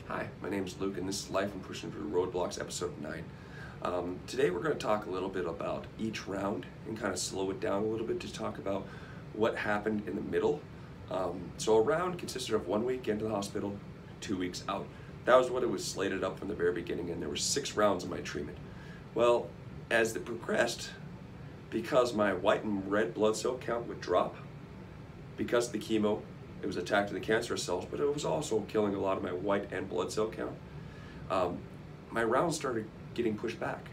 Hi, my name is Luke and this is Life and Pushing Through Roadblocks, episode 9. Today we're going to talk a little bit about each round and kind of slow it down a little bit to talk about what happened in the middle. So a round consisted of 1 week into the hospital, 2 weeks out. That was what it was slated up from the very beginning, and there were 6 rounds of my treatment. Well, as it progressed, because my white and red blood cell count would drop, because of the chemo, it was attacking the cancerous cells, but it was also killing a lot of my white and blood cell count. My rounds started getting pushed back.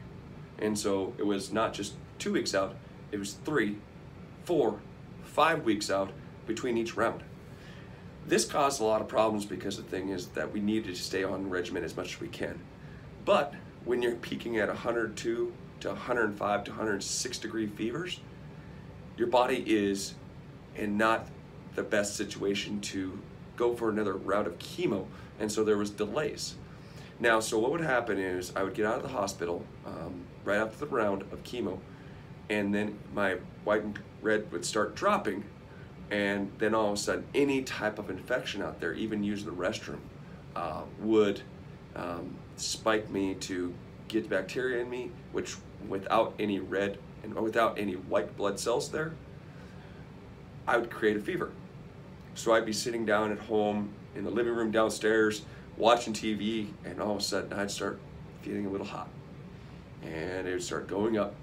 And so it was not just 2 weeks out, it was 3, 4, 5 weeks out between each round. This caused a lot of problems because the thing is that we needed to stay on regimen as much as we can. But when you're peaking at 102 to 105 to 106 degree fevers, your body is in not the best situation to go for another round of chemo, and so there was delays. Now, so what would happen is I would get out of the hospital right after the round of chemo, and then my white and red would start dropping, and then all of a sudden any type of infection out there, even using the restroom, would spike me to get bacteria in me, which without any red and without any white blood cells there, I would create a fever. So I'd be sitting down at home in the living room downstairs watching TV, and all of a sudden I'd start feeling a little hot, and it would start going up.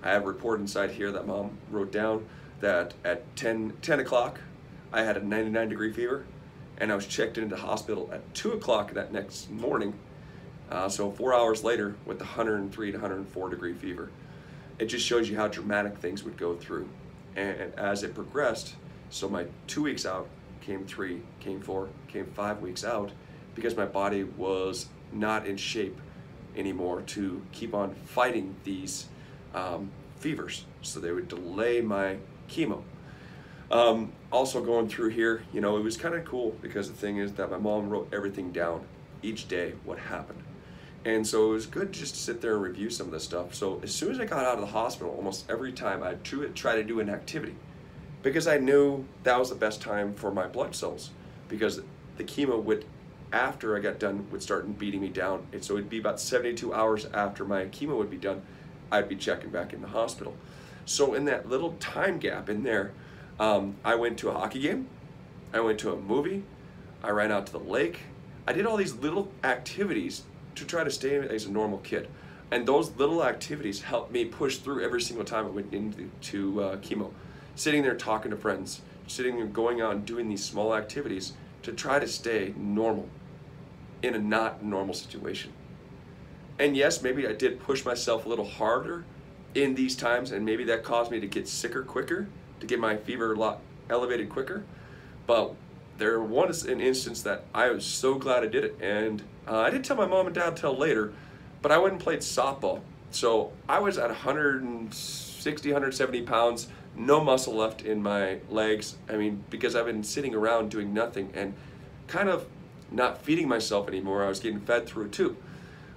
I have a report inside here that Mom wrote down that at 10 o'clock I had a 99 degree fever, and I was checked into the hospital at 2 o'clock that next morning, so 4 hours later with 103 to 104 degree fever. It just shows you how dramatic things would go through. And as it progressed, so my 2 weeks out came 3, came 4, came 5 weeks out, because my body was not in shape anymore to keep on fighting these fevers. So they would delay my chemo. Also going through here, you know, it was kind of cool because the thing is that my mom wrote everything down each day, what happened. And so it was good just to sit there and review some of this stuff. So as soon as I got out of the hospital, almost every time I'd try to do an activity, because I knew that was the best time for my blood cells, because the chemo would, after I got done, would start beating me down. And so it'd be about 72 hours after my chemo would be done, I'd be checking back in the hospital. So in that little time gap in there, I went to a hockey game, I went to a movie, I ran out to the lake. I did all these little activities to try to stay as a normal kid. And those little activities helped me push through every single time I went into chemo. Sitting there talking to friends, sitting there going out and doing these small activities to try to stay normal in a not normal situation. And yes, maybe I did push myself a little harder in these times, and maybe that caused me to get sicker quicker, to get my fever a lot elevated quicker. But there was an instance that I was so glad I did it, and I didn't tell my mom and dad until later, but I went and played softball. So I was at 160, 170 pounds, no muscle left in my legs. I mean, because I've been sitting around doing nothing and kind of not feeding myself anymore. I was getting fed through a tube.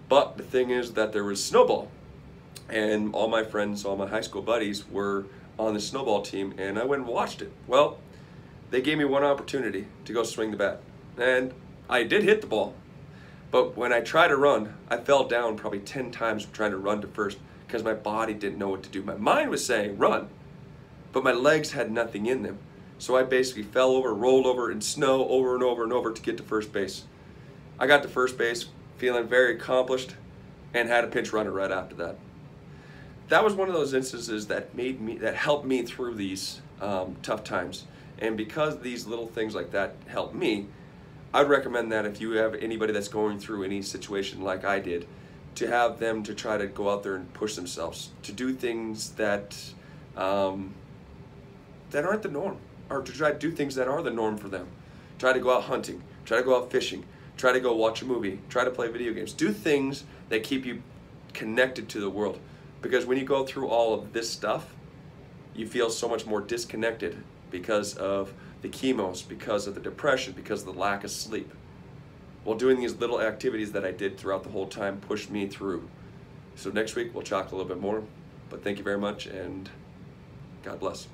But the thing is that there was snowball, and all my friends, all my high school buddies were on the snowball team, and I went and watched it. Well, they gave me one opportunity to go swing the bat, and I did hit the ball. But when I tried to run, I fell down probably 10 times trying to run to first because my body didn't know what to do. My mind was saying run, but my legs had nothing in them. So I basically fell over, rolled over in snow over and over and over to get to first base. I got to first base feeling very accomplished and had a pinch runner right after that. That was one of those instances that helped me through these tough times. And because these little things like that helped me, I'd recommend that if you have anybody that's going through any situation like I did, to have them to try to go out there and push themselves, to do things that that aren't the norm, or to try to do things that are the norm for them. Try to go out hunting, try to go out fishing, try to go watch a movie, try to play video games. Do things that keep you connected to the world. Because when you go through all of this stuff, you feel so much more disconnected because of the chemos, because of the depression, because of the lack of sleep. Well, doing these little activities that I did throughout the whole time pushed me through. So next week we'll talk a little bit more, but thank you very much, and God bless.